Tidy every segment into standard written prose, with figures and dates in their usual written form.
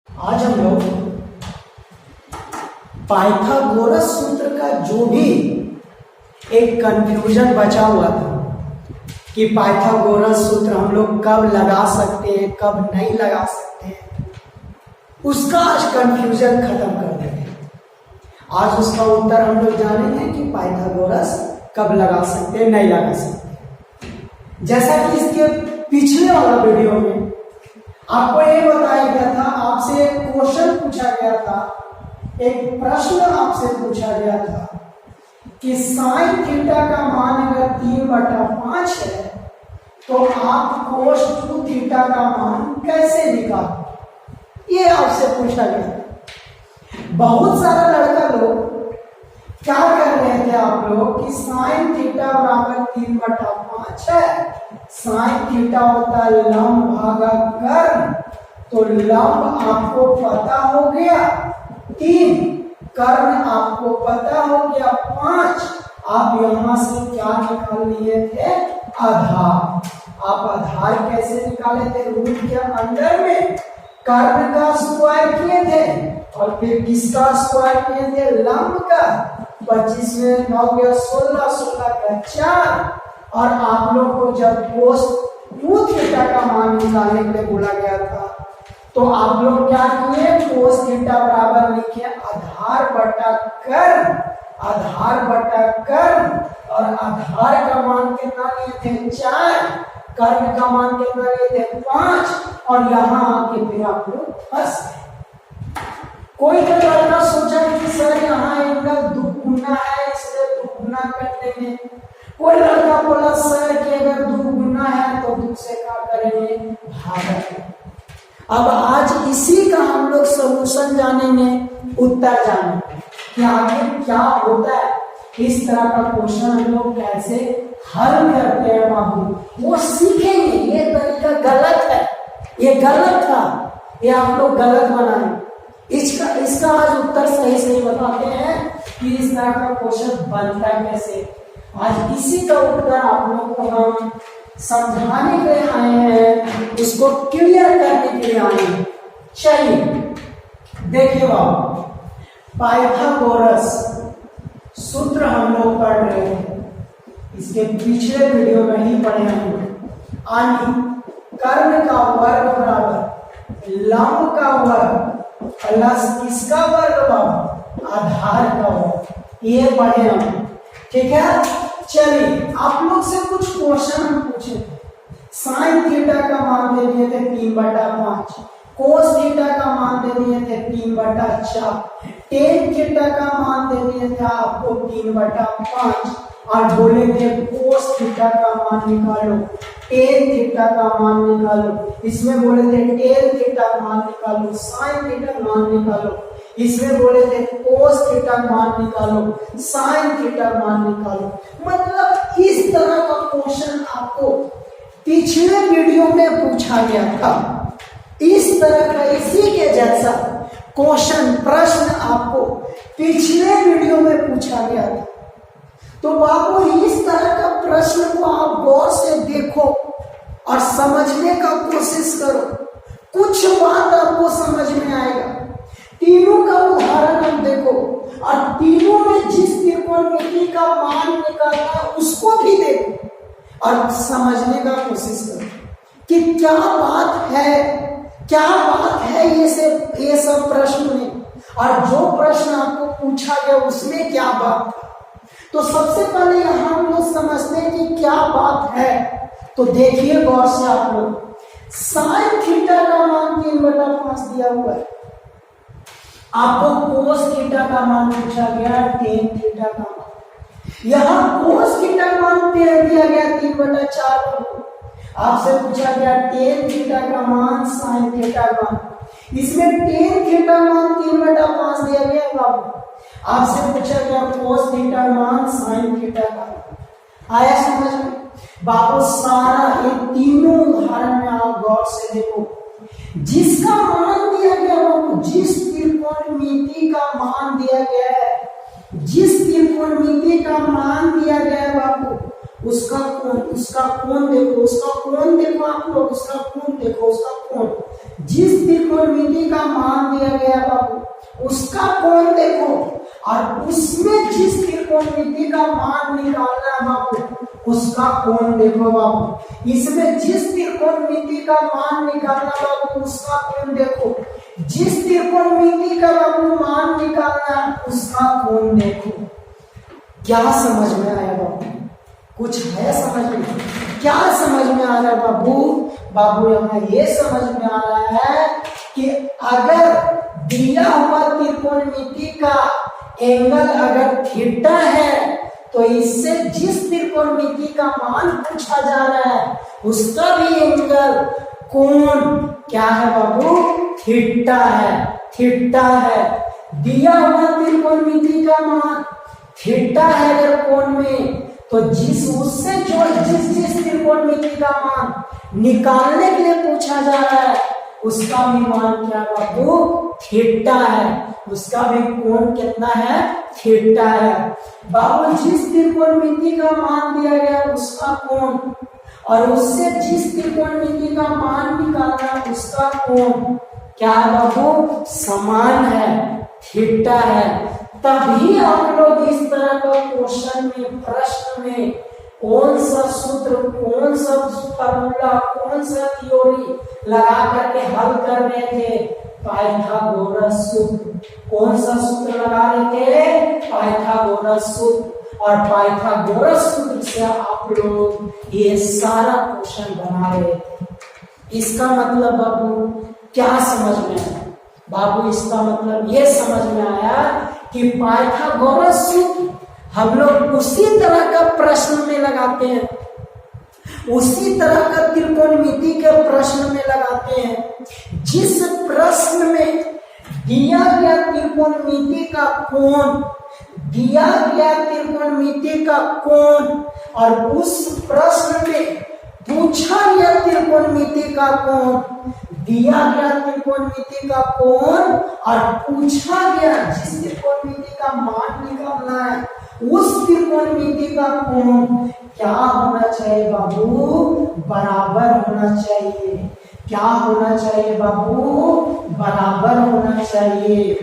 आज हम लोग पाइथागोरस सूत्र का जो भी एक कंफ्यूजन बचा हुआ था कि पाइथागोरस सूत्र हम लोग कब लगा सकते हैं कब नहीं लगा सकते हैं, उसका आज कंफ्यूजन खत्म कर देंगे। आज उसका उत्तर हम लोग जानेंगे कि पाइथागोरस कब लगा सकते हैं नहीं लगा सकते। जैसा कि इसके पिछले वाला वीडियो में आपको ये बताया गया था, आपसे एक क्वेश्चन पूछा गया था, एक प्रश्न आपसे पूछा गया था कि साइन थीटा का मान अगर 3/5 है तो आप कोस 2 थीटा का मान कैसे निकालोगे, ये आपसे पूछा गया था। बहुत सारा लड़का लोग क्या कर रहे थे आप लोग कि साइन थीटा बराबर 3/5 है, साइन थीटा होता है लंब भागा कर्ण, तो लंब आपको पता हो गया 3, कर्ण आपको पता हो गया 5। आप यहां से क्या निकाल लिए थे, आधार। आप आधार कैसे निकाले थे, रूट के अंदर में कर्ण का स्क्वायर किए थे और फिर किसका स्क्वायर किए थे, लंब का। 25 में 9 गया 16, 16 का 4। और आप लोग को जब कोस 2 थीटा का मान निकालने के लिए बोला गया था तो आप लोग क्या किए, कोस थीटा बराबर लिखे आधार बटा कर्ण, आधार बटा कर्ण। और आधार का मान कितना लिए थे 4, कर्ण का मान कितना लिए थे 5। और यहाँ आके फिर आप लोग फंस गए। कोई तो लड़का सोचा कि सर यहाँ एंगल दुगुना है इसलिए दुगुना कर देंगे। कोई लड़का बोला सर कि अगर दुगुना है तो 2 से क्या करेंगे, भागा। अब आज इसी का हम लोग सॉल्यूशन जानेंगे, उत्तर जानेंगे कि आगे क्या होता है, इस तरह का क्वेश्चन हम लोग कैसे हल करते हैं बाबू, वो सीखेंगे। ये तरीका गलत है, ये गलत था, ये आप लोग गलत बनाए। इसका आज उत्तर सही सही बताते हैं कि इस तरह का क्वेश्चन बनता कैसे। आज इसी का उत्तर आप लोग को हम समझाने के लिए आए हैं, उसको क्लियर करने के लिए आए हैं। चलिए देखिए बाबू, पाइथागोरस सूत्र हम लोग पढ़ रहे हैं, इसके पिछले वीडियो में ही पढ़े हम लोग। कर्ण का वर्ग बराबर लंब का वर्ग प्लस किसका वर्ग बाबू, आधार का वर्ग, ये पढ़े हम। ठीक है, चलिए आप लोग से कुछ क्वेश्चन हम पूछे थे। साइन थीटा का मान दे दिए थे 3/5, कोस थीटा का मान दे दिए थे 3/4, टेन थीटा का मान दे दिए थे आपको 3/5 और बोले थे कोस थीटा का मान निकालो, टेन थीटा का मान निकालो। इसमें बोले थे टेन थीटा मान निकालो, साइन थीटा मान निकालो। इसमें बोले थे कोस थीटा मान निकालो, साइन थीटा मान निकालो। मतलब इस तरह का क्वेश्चन आपको पिछले वीडियो में पूछा गया था। इस तरह का इसी के जैसा क्वेश्चन प्रश्न आपको पिछले वीडियो में पूछा गया था। तो बाबू इस तरह का प्रश्न को आप गौर से देखो और समझने का कोशिश करो, कुछ बात आपको समझ में आएगा। तीनों का उदाहरण हम देखो और तीनों में जिस त्रिकोणमिति का मान निकालना है उसको भी देखो और समझने का कोशिश करो कि क्या बात है, क्या बात है ये सब प्रश्न में, और जो प्रश्न आपको पूछा गया उसमें क्या बात था। तो सबसे पहले यहां हम लोग समझते हैं कि क्या बात है। तो देखिए गौर से आप लोग, साइन थीटा का मान 3/5 दिया हुआ है, आपको कोस थीटा का मान पूछा गया, टेन थीटा का मान। यहां कोस थीटा का मान दिया गया 3/4, आपसे पूछा गया टेन थीटा का मान, साइन थीटा का मान। इसमें टेन थीटा मान 3/5 दिया गया बाबू, आपसे पूछा गया कोस थीटा मान, साइन थीटा का मान। आया समझ में बाबू? सारा ये तीनों उदाहरण में आप गौर से देखो, जिसका मान दिया गया बाबू, जिस त्रिकोणमिति का मान दिया गया है, जिस त्रिकोणमिति का मान दिया गया है बाबू, उसका कोण देखो, उसका कोण देखो आप लोग, उसका कोण देखो, उसका कोण। जिस त्रिकोणमिति का मान दिया गया बाबू, उसका कोण देखो और उसमें जिस त्रिकोणमिति का मान निकालना है बाबू, उसका कोण देखो बाबू। इसमें जिस त्रिकोणमिति का मान निकालना बाबू, उसका कोण देखो। जिस त्रिकोणमिति का बाबू मान निकालना है, उसका कोण देखो। क्या समझ में आया बाबू? कुछ है समझ में? क्या समझ में आ रहा है बाबू? बाबू यहाँ ये समझ में आ रहा है कि अगर दिया हुआ त्रिकोणमिति का एंगल अगर थीटा है, तो इससे जिस त्रिकोणमिति का मान पूछा जा रहा है, उसका भी एंगल कोण क्या है बाबू? थीटा है, थीटा है। दिया हुआ त्रिकोणमिति का मान थीटा है अगर कोण में, तो जिस त्रिकोणमिति का मान निकालने के लिए पूछा जा रहा है, उसका भी मान क्या बाबू? थीटा है। उसका भी कोण कितना है? थीटा है। बाबू जिस त्रिकोणमिति का मान दिया गया उसका कोण, और उससे जिस त्रिकोणमिति का मान निकालना उसका कोण क्या है बाबू? समान है, थीटा है। तभी हम लोग इस तरह का क्वेश्चन में, प्रश्न में कौन सा सूत्र, कौन सा फार्मूला, कौन सा थ्योरी लगा करके हल कर रहे थे? पाइथागोरस सूत्र। कौन सा सूत्र लगा रहे थे? पाइथागोरस सूत्र। और पाइथागोरस सूत्र से आप लोग ये सारा क्वेश्चन बना रहे थे। इसका मतलब बाबू क्या समझ में आया बाबू? इसका मतलब ये समझ में आया कि पाइथागोरस सूत्र हम लोग उसी तरह का प्रश्न में लगाते हैं, उसी तरह का त्रिकोणमिति के प्रश्न में लगाते हैं, जिस प्रश्न में दिया गया त्रिकोणमिति का कोण, दिया गया त्रिकोणमिति का कोण, और उस प्रश्न में पूछा गया त्रिकोणमिति का कोण, दिया गया त्रिकोणमिति का कोण और पूछा गया जिस त्रिकोणमिति का मान निकालना है, उस त्रिकोणमिति का कोण क्या होना चाहिए बाबू? बराबर होना चाहिए। क्या होना चाहिए बाबू? बराबर होना चाहिए।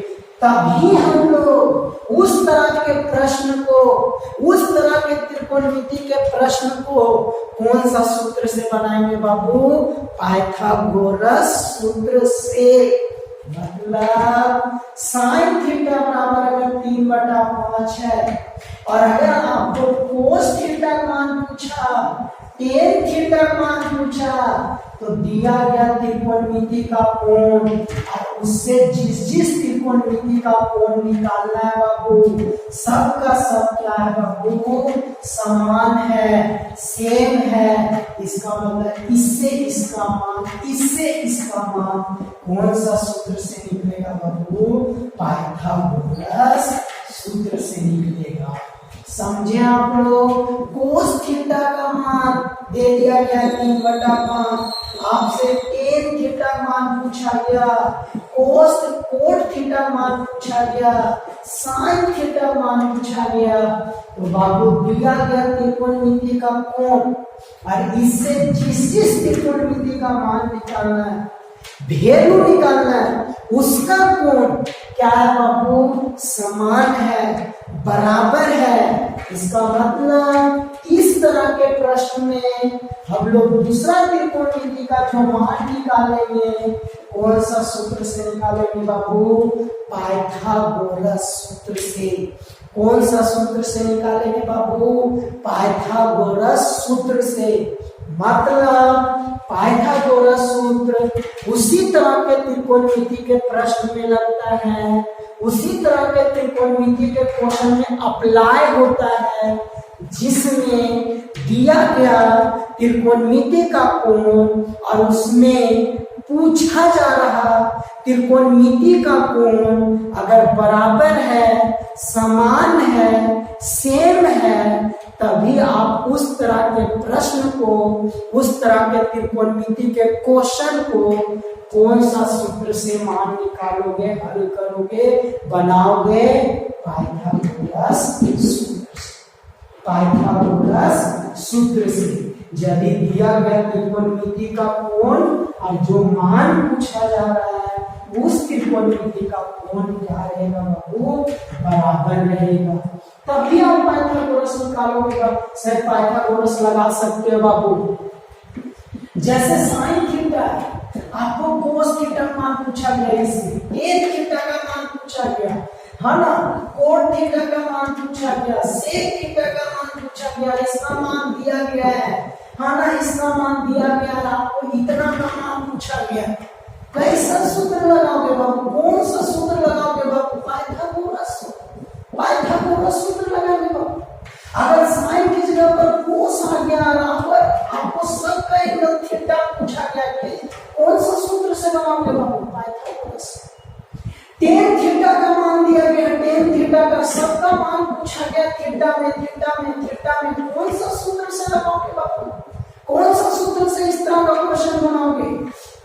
तभी हम लोग उस तरह के प्रश्न को, उस तरह के त्रिकोणमिति के प्रश्न को कौन सा सूत्र से बनाएंगे बाबू? पाइथागोरस सूत्र से। मतलब साइन थीटा बराबर अगर 3/5 है, और अगर आपको कोस थीटा का मान पूछा, टेन थीटा का मान पूछा, तो दिया गया त्रिकोणमिति का कोण और उससे जिस त्रिकोणमिति का कोण निकालना है बाबू, सबका सब क्या है बाबू? समान है, सेम है। इसका मतलब इससे इसका मान, इससे इसका मान कौन सा सूत्र से निकलेगा बाबू? पाइथागोरस सूत्र से निकलेगा। समझे आप लोग? कोस थीटा का मान दे दिया गया 3/5, आपसे टेन थीटा मान पूछा गया, कोट थीटा मान पूछा गया, साइन थीटा मान पूछा गया, तो बाबू दिया गया त्रिकोणमिति का कोण और इससे जिस त्रिकोणमिति का मान निकालना है, वैल्यू निकालना है, उसका कोण क्या है बाबू? समान है, बराबर है। इसका मतलब इस तरह के प्रश्न में हम लोग दूसरा त्रिकोणमिति का जो मान निकालेंगे, कौन सा सूत्र से निकालेंगे बाबू? पाइथागोरस सूत्र से। कौन सा सूत्र से निकालेंगे बाबू? पाइथागोरस सूत्र से। मतलब पाइथागोरस सूत्र उसी तरह के त्रिकोणमिति के प्रश्न में लगता है, उसी तरह के त्रिकोणमिति के क्वेश्चन में अप्लाई होता है, जिसमें दिया गया त्रिकोणमिति का कोण और उसमें पूछा जा रहा त्रिकोणमिति का कोण अगर बराबर है, समान है, सेम है, तभी आप उस तरह के प्रश्न को, उस तरह के त्रिकोणमिति के क्वेश्चन को कौन सा सूत्र से मान निकालोगे, हल करोगे, बनाओगे? पाइथागोरस सूत्र। पाइथागोरस सूत्र से। यदि दिया गया त्रिकोणमिति का कोण और जो मान पूछा जा रहा है उस त्रिकोणमिति का कोण क्या रहेगा बाबू, बराबर रहेगा। तभी आप पाइथागोरस निकालोगे। सर पाइथागोरस लगा सकते हो बाबू। जैसे साइन थीटा आपको कोस थीटा का मान पूछा गया, इसमें टेन थीटा का मान पूछा गया है ना, कोट थीटा का मान पूछा गया, सेक थीटा का मान पूछा गया, इसका मान दिया गया है ना, इसका मान दिया गया है, आपको इतना का मान पूछा गया। कैसा सूत्र लगाओगे बाबू, कौन सा सूत्र लगाओगे बाबू, पाइथागोरस सूत्र लगाओगे बाबू। अगर साइन की जगह पर कोस आ गया, आपको सबका एंगल थीटा पूछा गया है, कौन सा सूत्र से लगाओगे बाबू, पाइथागोरस। टेन थीटा का मान दिया गया, टेन थीटा का सबका मान पूछा गया, थीटा में कौन सा सूत्र से लगाओगे बाबू, कौन सा सूत्र से इस तरह का क्वेश्चन बनाओगे,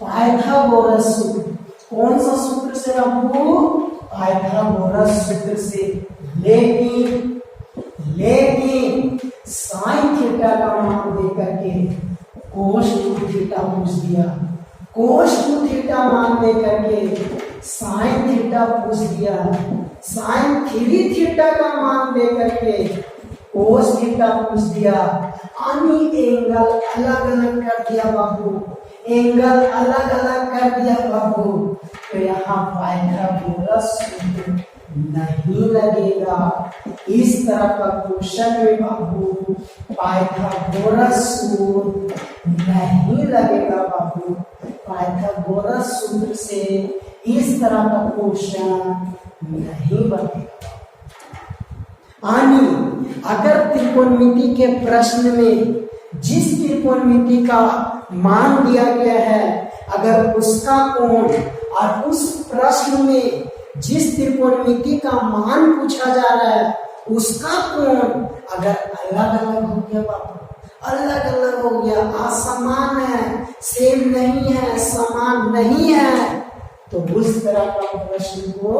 पाइथागोरस सूत्र। कौन सा सूत्र से बाबू, पाइथागोरस सूत्र से। लेकिन साइन थीटा का मान दे करके कोस टू थीटा पूछ दिया, कोस टू थीटा मान दे करके साइन थीटा पूछ दिया, साइन थ्री थीटा का मान दे करके कोस थीटा पूछ दिया, यानी एंगल अलग अलग कर दिया बाबू, एंगल अलग अलग कर दिया बाबू। तो यहाँ पाइथागोरस सूत्र नहीं लगेगा। इस तरह का क्वेश्चन में बाबू पाइथागोरस सूत्र नहीं लगेगा बाबू, पाइथागोरस सूत्र से इस तरह का क्वेश्चन नहीं बनेगा। यानी अगर त्रिकोणमिति के प्रश्न में जिस त्रिकोणमिति का मान दिया गया है, अगर उसका कोण और उस प्रश्न में जिस त्रिकोणमिति का मान पूछा जा रहा है उसका कोण अगर अलग अलग हो गया बाबू, अलग अलग हो गया, असमान है, सेम नहीं है, समान नहीं है, तो उस तरह का प्रश्न को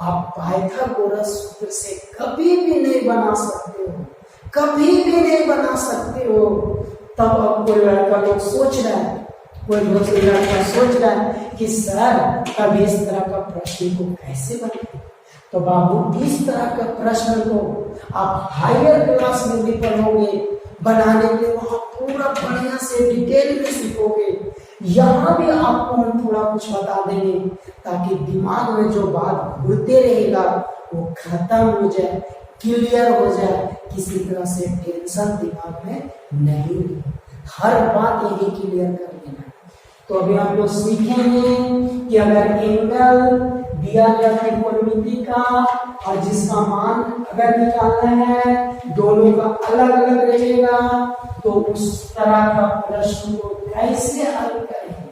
आप पाइथागोरस सूत्र से कभी भी नहीं बना सकते हो, कभी भी नहीं बना सकते हो। तब अब कोई लड़का लोग सोच रहा है, कोई दूसरी लड़का सोच रहा है कि सर अब इस तरह का प्रश्न को कैसे बनाए। तो बाबू इस तरह का प्रश्न को आप हायर क्लास में भी पढ़ोगे, बनाने के वहां पूरा बढ़िया से डिटेल में सीखोगे। यहाँ भी आपको हम थोड़ा कुछ बता देंगे ताकि दिमाग में जो बात घूरते रहेगा वो खत्म हो जाए, क्लियर हो जाए, किसी तरह से टेंशन दिमाग में नहीं, हर बात यही क्लियर कर देना। तो अभी हम लोग सीखेंगे कि अगर एंगल दिया गया त्रिकोणमिति का और जिसका मान अगर निकालना है, दोनों का अलग अलग रहेगा, तो उस तरह का प्रश्न को कैसे हल करेंगे,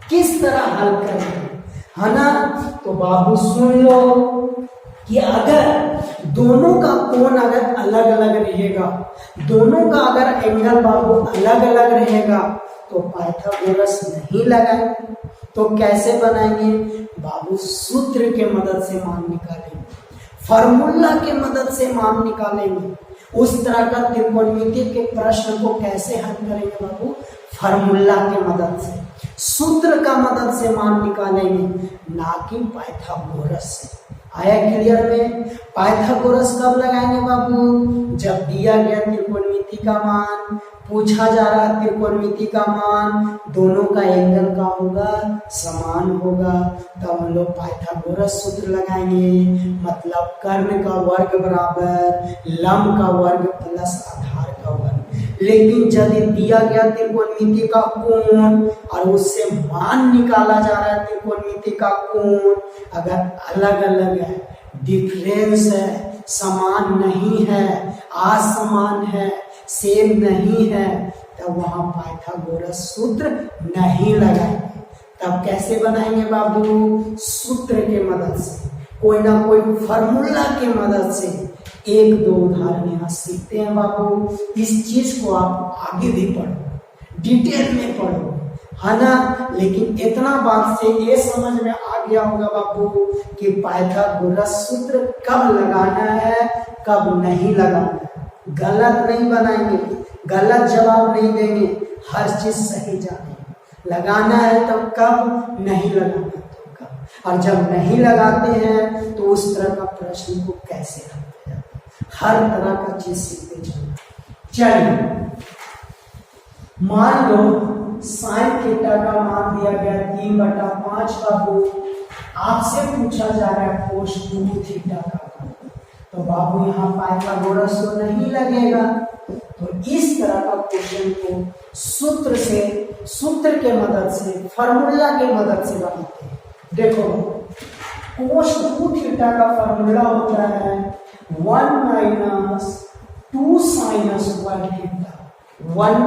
किस तरह हल करेंगे, है ना। तो बाबू सुन लो कि अगर दोनों का कोण अगर अलग अलग रहेगा, दोनों का अगर एंगल बाबू अलग अलग रहेगा, तो पाइथागोरस नहीं लगाएंगे। तो कैसे बनाएंगे बाबू, सूत्र के मदद से मान निकालेंगे, फार्मूला के मदद से मान निकालेंगे। उस तरह का त्रिकोणमिति के प्रश्न को कैसे हल करेंगे बाबू, फार्मूला के मदद से, सूत्र का मदद से मान निकालेंगे, ना कि पाइथागोरस से। आया क्लियर में। पाइथागोरस कब लगाएंगे बाबू, जब दिया गया त्रिकोणमिति का मान, पूछा जा रहा है त्रिकोणमिति का मान, दोनों का एंगल का होगा, समान होगा, तब हम लोग पाइथागोरस सूत्र लगाएंगे। मतलब कर्ण का वर्ग बराबर लंब का वर्ग प्लस आधार का वर्ग। लेकिन यदि दिया गया त्रिकोणमिति का कोण और उससे मान निकाला जा रहा है त्रिकोणमिति का कोण अगर अलग अलग है, डिफरेंस है, समान नहीं है, असमान है, सेम नहीं है, तब वहां पाइथागोरस सूत्र नहीं लगाएंगे। तब कैसे बनाएंगे बाबू, सूत्र के मदद से, कोई ना कोई फार्मूला के मदद से। एक दो उदाहरण यहाँ सीखते हैं बाबू। इस चीज को आप आगे भी पढ़ो, डिटेल में पढ़ो, है ना। लेकिन इतना बात से ये समझ में आ गया होगा बाबू कि पाइथागोरस सूत्र कब लगाना है, कब नहीं लगाना है। गलत नहीं बनाएंगे, गलत जवाब नहीं देंगे, हर चीज सही जाने। लगाना है तो कब, नहीं लगाना तो कब। और जब नहीं लगाते हैं तो उस तरह का प्रश्न को कैसे करते हैं। हर तरह का चीज सीखते चलना। चलिए मान लो साइन थीटा का मान दिया गया 3/5 बाबू, आपसे पूछा जा रहा है कोस 2 थीटा का, तो बाबू यहाँ पाइथागोरस तो नहीं लगेगा। तो इस तरह का क्वेश्चन को सूत्र के मदद से, फार्मूला के मदद से बनाते हैं। देखो कोस 2 थीटा का फार्मूला होता है 1 - 2 sin square theta, 1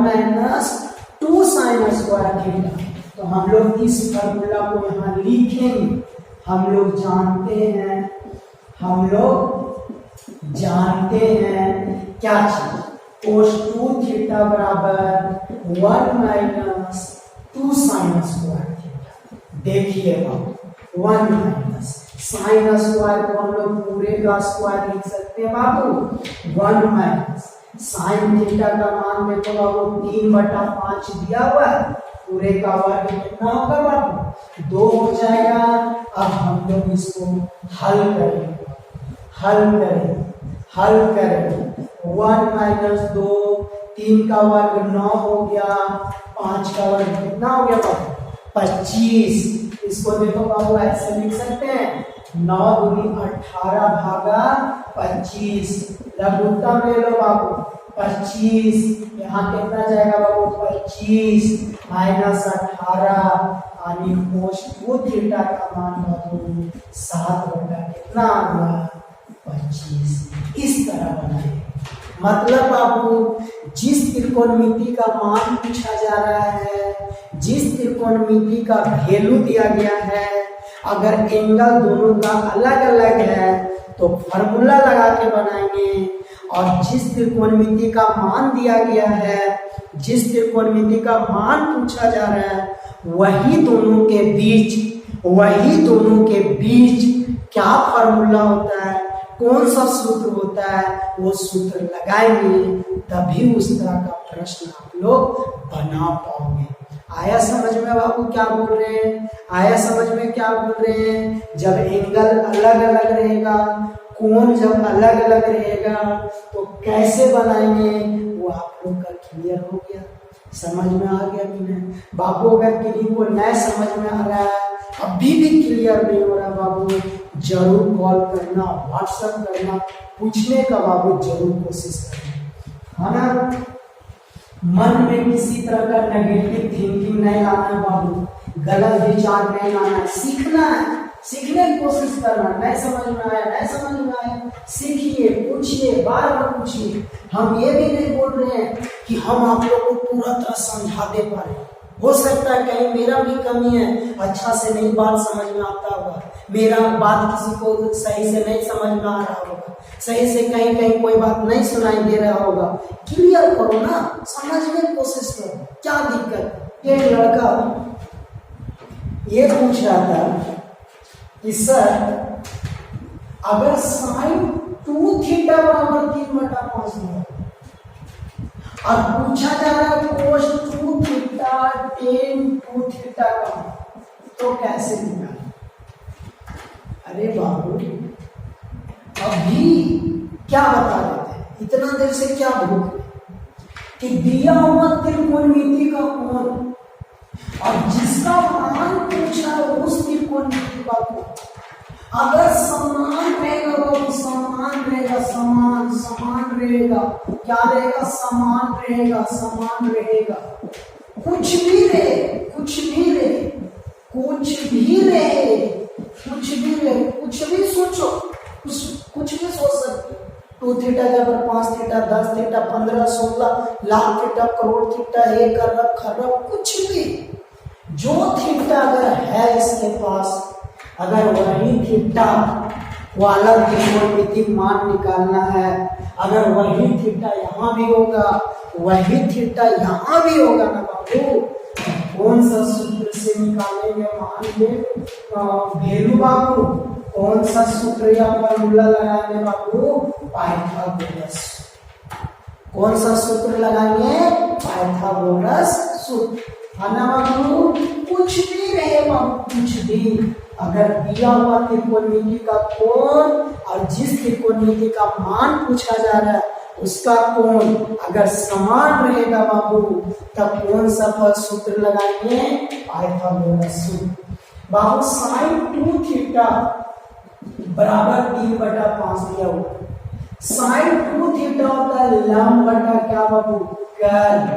- 2 sin square theta. तो हम लोग इस फार्मूला को यहाँ लिखेंगे। हम लोग जानते हैं क्या चीज, कोस 2 थीटा बराबर 1 - 2 sin स्क्वायर थीटा। देखिए बाबू 1 - sin स्क्वायर को हम लोग पूरे का स्क्वायर लिख सकते हैं बाबू। 1 - sin थीटा का मान देखो बाबू 3/5 दिया हुआ है, पूरे का वर्ग कितना होगा बाबू 2 हो जाएगा। अब हम लोग इसको हल करेंगे। 1 - 2, 3 का वर्ग 9 हो गया, 5 का वर्ग कितना हो गया बाबू 25। इसको देखो बाबू ऐसे लिख सकते हैं 9 दूनी 18 भागा 25। लघुत्तम ले लो बाबू 25, यहाँ कितना जाएगा बाबू 25 - 18 यानी कोस 2 थीटा का मान बाबू 7 कितना आ गया 25। इस तरह बनाए। मतलब बाबू जिस त्रिकोणमिति का मान पूछा जा रहा है, जिस त्रिकोणमिति का वैल्यू दिया गया है, अगर एंगल दोनों का अलग अलग है तो फॉर्मूला लगा के बनाएंगे। और जिस त्रिकोणमिति का मान दिया गया है, जिस त्रिकोणमिति का मान पूछा जा रहा है, वही दोनों के बीच क्या फॉर्मूला होता है, कौन सा सूत्र होता है, वो सूत्र लगाएंगे, तभी उस तरह का प्रश्न आप लोग बना पाओगे। आया समझ में बाबू क्या बोल रहे हैं? आया समझ में क्या बोल रहे हैं? जब एंगल अलग अलग रहेगा, कोण जब अलग अलग रहेगा तो कैसे बनाएंगे, वो आप लोग का क्लियर हो गया, समझ में आ गया कि नहीं बाबू? अगर किसी को नया समझ में आ रहा है, अभी भी क्लियर नहीं हो रहा बाबू, जरूर कॉल करना, व्हाट्सएप करना, पूछने का बाबू जरूर कोशिश करना, है ना। मन में किसी तरह का नेगेटिव थिंकिंग नहीं लाना बाबू, गलत विचार नहीं लाना, सीखना है, सीखने की कोशिश करना। नहीं समझ में आया सीखिए, पूछिए, बार बार पूछिए। हम ये भी नहीं बोल रहे हैं कि हम आप लोग को पूरा तरह समझा दे पा रहे। हो सकता है कहीं मेरा भी कमी है, अच्छा से नहीं बात समझ में आता होगा, मेरा बात किसी को सही से नहीं समझ में आ रहा होगा, सही से कहीं कोई बात नहीं सुनाई दे रहा होगा। क्लियर करो ना, समझने की कोशिश करो, क्या दिक्कत। ये लड़का ये पूछ रहा था कि सर अगर साइन 2 थीटा बराबर 3/5 है और पूछा जा रहा है कोस 2 थीटा tan 2 थीटा का, तो कैसे निकालें? अरे बाबू अभी क्या बता देते हैं, इतना देर से क्या भूख कि दिया हुआ त्रिकोणमिति का कोण और जिसका मान पूछा उस त्रिकोणमिति का कोण अगर समान रहेगा वो समान रहेगा, समान रहेगा, क्या रहेगा? समान रहेगा। कुछ भी रहे, कुछ भी सोचो, कुछ भी सोच सकते। 2 थीटा के ऊपर 5 theta, 10 theta, 15, 16 lakh theta, crore theta, 1 अरब, खरब, कुछ भी जो थीटा अगर है इसके पास, अगर वही थीटा वाला त्रिकोणमिति मान निकालना है, अगर वही थीटा यहाँ भी होगा, वही थीटा यहाँ भी होगा ना बाबू, कौन सा सूत्र से निकालेंगे मान ले वैल्यू बाबू? कौन सा सूत्र या फॉर्मूला लगाएंगे बाबू? पाइथागोरस। कौन सा सूत्र लगाएंगे? पाइथागोरस सूत्र, है ना बाबू, कुछ भी रहे बाबू, कुछ भी अगर दिया हुआ त्रिकोणमिति का कोण और जिस त्रिकोणमिति का मान पूछा जा रहा है उसका कोण अगर समान रहेगा बाबू, तब कौन सा पद सूत्र लगाएंगे, पाइथागोरस सूत्र। बाबू साइन 2 थीटा बराबर 3/5 दिया हुआ। साइन 2 थीटा होता है लंब बटा क्या बाबू, कर्ण।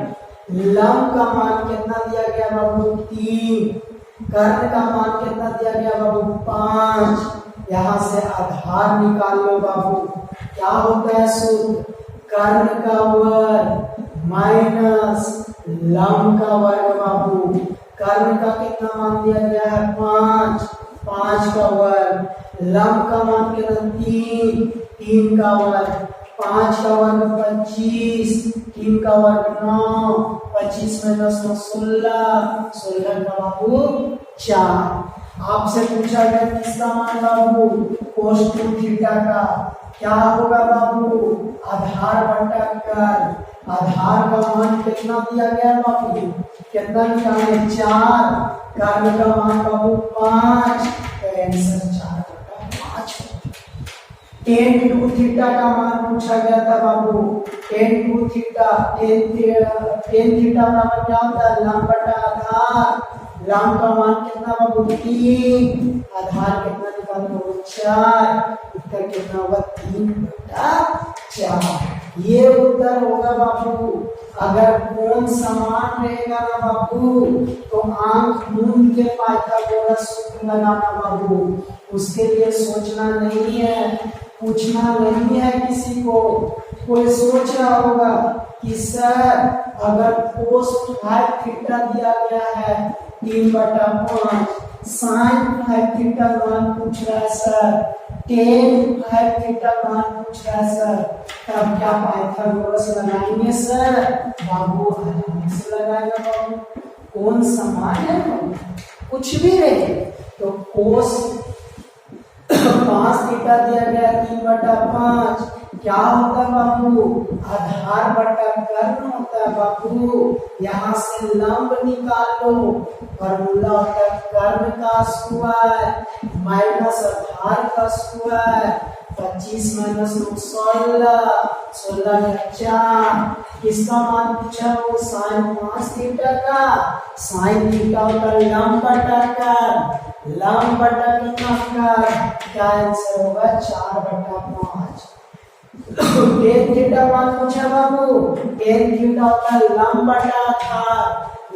लंब का मान कितना दिया गया बाबू, 3। कर्ण का मान कितना दिया गया बाबू, 5। यहां से आधार निकाल लो बाबू। क्या होता है सूत्र, कर्ण का वर्ग माइनस लंब का वर्ग बाबू। कर्ण का कितना मान दिया गया है, 5। 5 का वर्ग, लंब का मान कितना, 3। 3 का वर्ग, 5 का वर्ग 25, 3 का वर्ग 9, 25 में 10 में 16, 16 का बाबू 4। आपसे पूछा गया किसका मान बाबू, कोस 2 थीटा का। क्या होगा बाबू, आधार बटा कर्ण। आधार का मान कितना दिया गया बाबू, कितना निकाले, 4। कर्ण का मान बाबू 5, तो आंसर 4/5। tan 2 थीटा का मान पूछा गया था बाबू। tan 2 थीटा, tan थीटा बराबर क्या होता है, लंब बटा आधार। लंब का मान कितना बाबू, 3। आधार कितना निकाल दो, 4। उत्तर कितना होगा, 3/4। ये उत्तर होगा बाबू। अगर कोण समान रहेगा ना बाबू, तो आंख मूंद के पाइथागोरस सूत्र लगाना बाबू। उसके लिए सोचना नहीं है, पूछना नहीं है किसी को। कोई सोच रहा होगा कि सर अगर कोस 5 थीटा दिया गया है 3/5, साइन 5 थीटा मान पूछ रहा है सर, tan 5 थीटा मान पूछ रहा है सर, तब क्या पाइथागोरस लगाएंगे सर, बाबू आराम से लगाएगा बाबू। कौन समान है बाबू, कुछ भी रहे तो कोस 5 थीटा दिया गया 3/5, क्या होता है बाबू, आधार बटा कर्ण होता है बाबू। यहाँ से लंब निकाल लो, फॉर्मूला होता है कर्ण का स्क्वायर माइनस आधार का स्क्वायर। 25 माइनस 16, 16 का 4। किसका मान पूछा, वो साइन 5 थीटा का। साइन थीटा होता है लंब बटा कर्ण, लंब बटा कितना कर्ण, क्या आंसर होगा 4/5। tan थीटा मान पूछा बाबू। tan थीटा होता है लंब बटा आधार,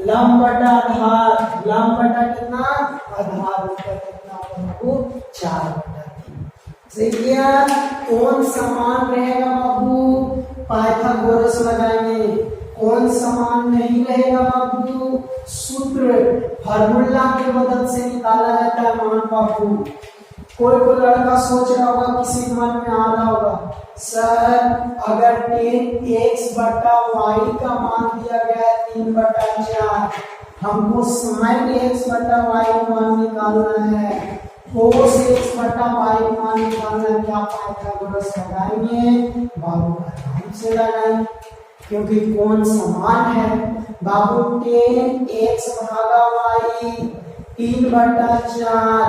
लंब बटा आधार, लंब बटा कितना, आधार होता है कितना बाबू, 4/3। सही है। कौन समान रहेगा बाबू, पाइथागोरस लगाएंगे। कौन समान नहीं रहेगा बाबू, सूत्र फार्मूला की मदद से निकाला जाता है मान बाबू। कोई लड़का सोच रहा होगा, किसी के मन में आ रहा होगा, सर अगर tan x बटा y का मान दिया गया है 3/4, हमको sin x बटा y मान निकालना है, cos x बटा y मान निकालना है। क्या पाइथागोरस लगाएंगे बाबू, आराम से लगाएंगे क्योंकि कौन समान है बाबू। tan x भागा y 3/4,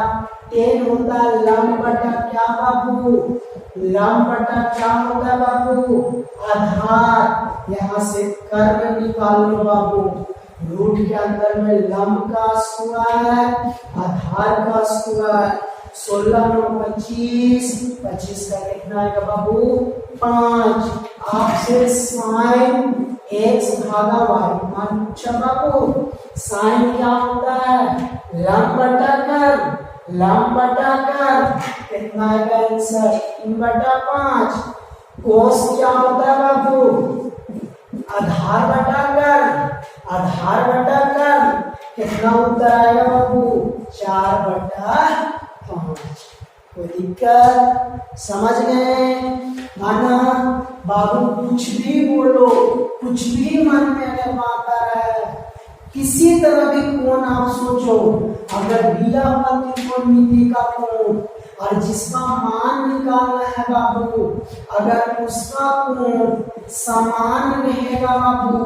tan होता है लंब बटा क्या बाबू, लंब बटा क्या होता है बाबू, आधार। यहाँ से कर्ण निकाल लो बाबू। रूट के अंदर में लंब का स्क्वायर, आधार का स्क्वायर। 16 9 25, 25 का कितना आएगा बाबू, 5। आपसे साइन x भागा y मान पूछा बाबू। साइन क्या होता है, लंब बटा कर्ण, लंब बटा कर्ण, कितना आएगा आंसर 3/5। कोस क्या होता है बाबू, आधार बटा कर्ण, आधार बटा कर्ण, कितना उत्तर आएगा बाबू, 4/5। कोई दिक्कत, समझ गए माना बाबू। कुछ भी बोलो, कुछ भी मन में अगर बात आ रहा है, किसी तरह की कोण आप सोचो, अगर दिया हुआ त्रिकोणमिति का कोण और जिसका मान निकालना है बाबू, अगर उसका कोण समान रहेगा बाबू,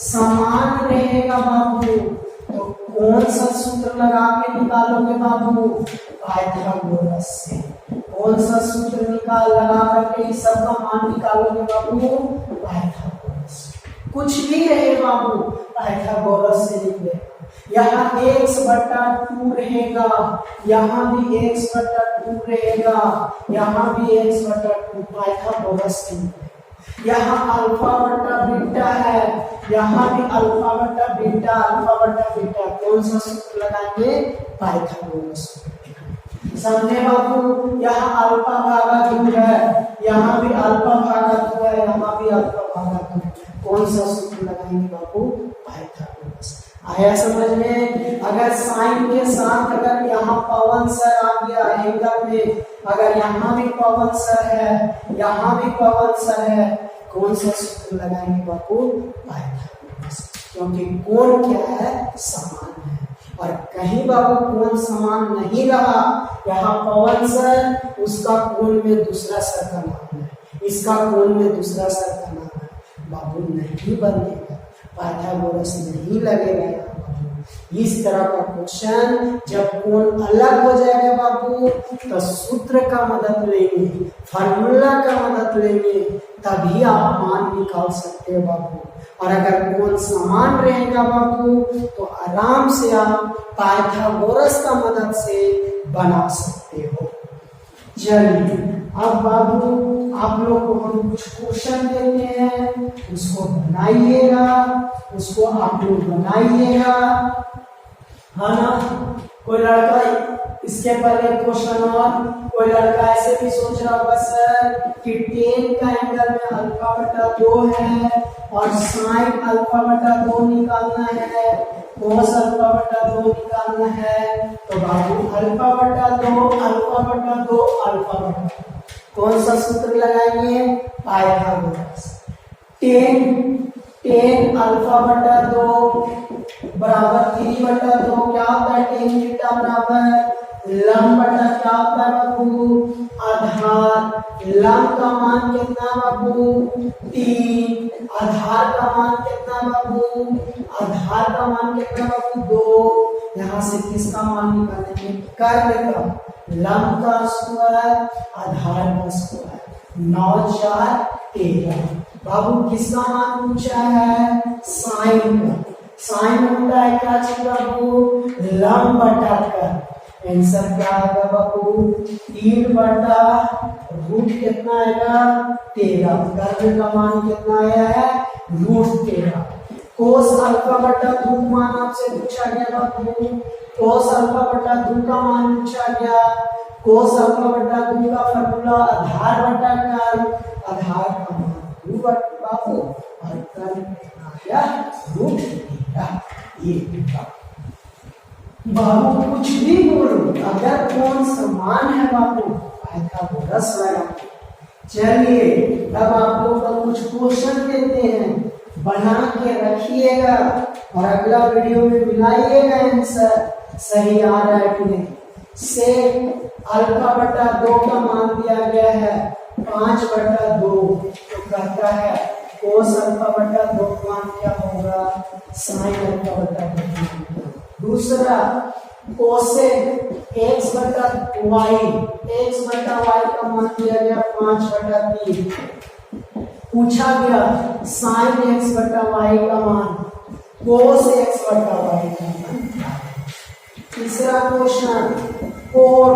समान रहेगा बाबू, कौन सा सूत्र लगा के निकालोगे बाबू? पाइथागोरस से। कौन सा सूत्र लगा करके इस सब का मान निकालोगे बाबू? पाइथागोरस। कुछ भी रहे बाबू, पाइथागोरस से निकले। यहाँ x बटा 2 रहेगा, यहाँ भी x बटा 2 रहेगा, यहाँ भी x बटा 2, पाइथागोरस से निकले। यहाँ अल्फा बटा बीटा है, यहाँ भी अल्फा बटा बीटा, अल्फा बटा बीटा। कौन सा सूत्र लगाएंगे? पाइथागोरस। समझे बाबू? यहाँ अल्फा भागा 2 है, यहाँ भी अल्फा भागा 2 है, यहाँ भी अल्फा भागा 2 है। कौन सा सूत्र लगाएंगे बाबू? पाइथागोरस। आया समझ में? अगर साइन के साथ अगर यहाँ पवन सर आ गया एंगल में, अगर यहाँ भी पवन सर है, यहाँ भी पवन सर है, कौन सा सूत्र लगाएंगे बाबू? पाइथागोरस। क्योंकि कोण क्या है? समान है। और कहीं बाबू कोण समान नहीं रहा, यहाँ पवन सर, उसका कोण में दूसरा सर का नाम है, इसका कोण में दूसरा सर का नाम है, बाबू नहीं बनेगा, पाइथागोरस नहीं लगेगा। इस तरह का क्वेश्चन जब कोण अलग हो जाएगा बाबू, तो सूत्र का मदद लेंगे, फार्मूला का मदद लेंगे, तभी आप मान निकाल सकते हो बाबू। और अगर कोण समान रहेगा बाबू, तो आराम से आप पाइथागोरस का मदद से बना सकते हो। चलिए अब बाबू आप लोग को हम कुछ क्वेश्चन देते हैं, उसको बनाइएगा, उसको आप लोग बनाइएगा, है ना? कोई लड़का इसके पहले क्वेश्चन, और कोई लड़का ऐसे भी सोच रहा होगा सर कि टेन का एंगल में अल्फा बटा 2 है और साइन अल्फा बटा 2 निकालना है, कोस अल्फा बटा 2 निकालना है। तो बाबू अल्फा बटा 2, अल्फा बटा 2, अल्फा बटा 2, कौन सा सूत्र लगाएंगे? पाइथागोरस। टेन अल्फा बटा 2 बराबर 3 बटा 2 क्या होता है? टेन थीटा बराबर लंब बटा क्या होता है बाबू? आधार। लंब का मान कितना बाबू? 3। आधार का मान कितना बाबू? आधार का मान कितना बाबू? 2। यहाँ से किसका मान निकालेंगे? कर्ण का, लंब का स्क्वायर, आधार का स्क्वायर, 9 4 13। बाबू किसका मान पूछा है? साइन का। साइन होता है क्या चीज बाबू? लंब बटा कर। आंसर क्या आएगा बाबू? 3 बटा रूट कितना आएगा? 13। कर्ण का मान कितना आया है? √13। कोस अल्फा बटा 2 मान आपसे पूछा गया बाबू, कोस अल्फा बटा 2 का मान पूछा गया। कोस अल्फा बटा 2 का फॉर्मूला आधार बटा कर्ण, आधार का मान 2 बटा बाबू, और कर्ण कितना आया? √13। ये बाबू कुछ भी बोलो, अगर कोण समान है बाबू, पाइथागोरस लगा। चलिए अब आप लोग का कुछ क्वेश्चन देते हैं, बना के रखिएगा और अगला वीडियो में मिलाइएगा आंसर सही आ रहा है कि नहीं। से अल्फा बटा 2 का मान दिया गया है 5 बटा 2, तो कहता है कोस अल्फा बटा 2 का मान क्या होगा? साइन अल्फा बटा 2। दूसरा कोसेक x बटा y, x बटा y का मान दिया गया 5 बटा 3। पूछा गया साइन x बटा y का मान, कोस x बटा y का मान। तीसरा क्वेश्चन कोण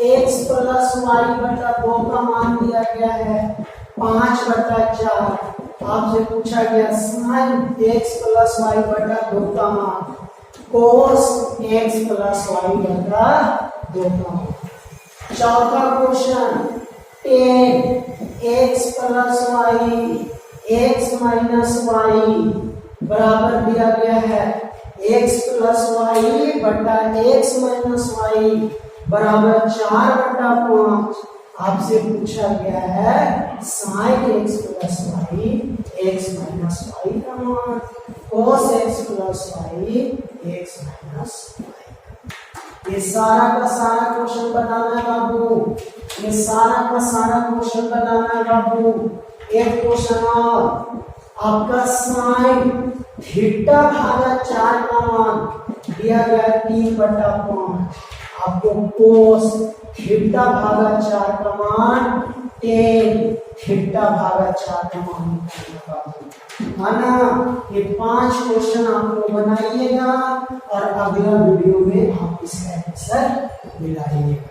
x प्लस y बटा 2 का मान दिया गया है 5 बटा 4। आपसे पूछा गया साइन x प्लस y बटा 2 का मान, कोस x प्लस y बटा 2 का मान। चौथा question ten x plus y x minus y बराबर दिया गया है x प्लस y बटा x माइनस y बराबर 4 बटा 5। आपसे पूछा गया है sine x plus y x minus y का मान, cos x plus y x minus y। ये सारा का सारा क्वेश्चन बनाना है बाबू, ये सारा का सारा क्वेश्चन बनाना है बाबू। एक क्वेश्चन और, आपका साइन थीटा भागा 4 का मान दिया गया 3/5, आपको कोस थीटा भागा 4 का मान टेन थीटा भागा 4 का मान है ना। ये 5 क्वेश्चन आपको बनाइएगा और अगला वीडियो में आप इसका आंसर मिलाइएगा।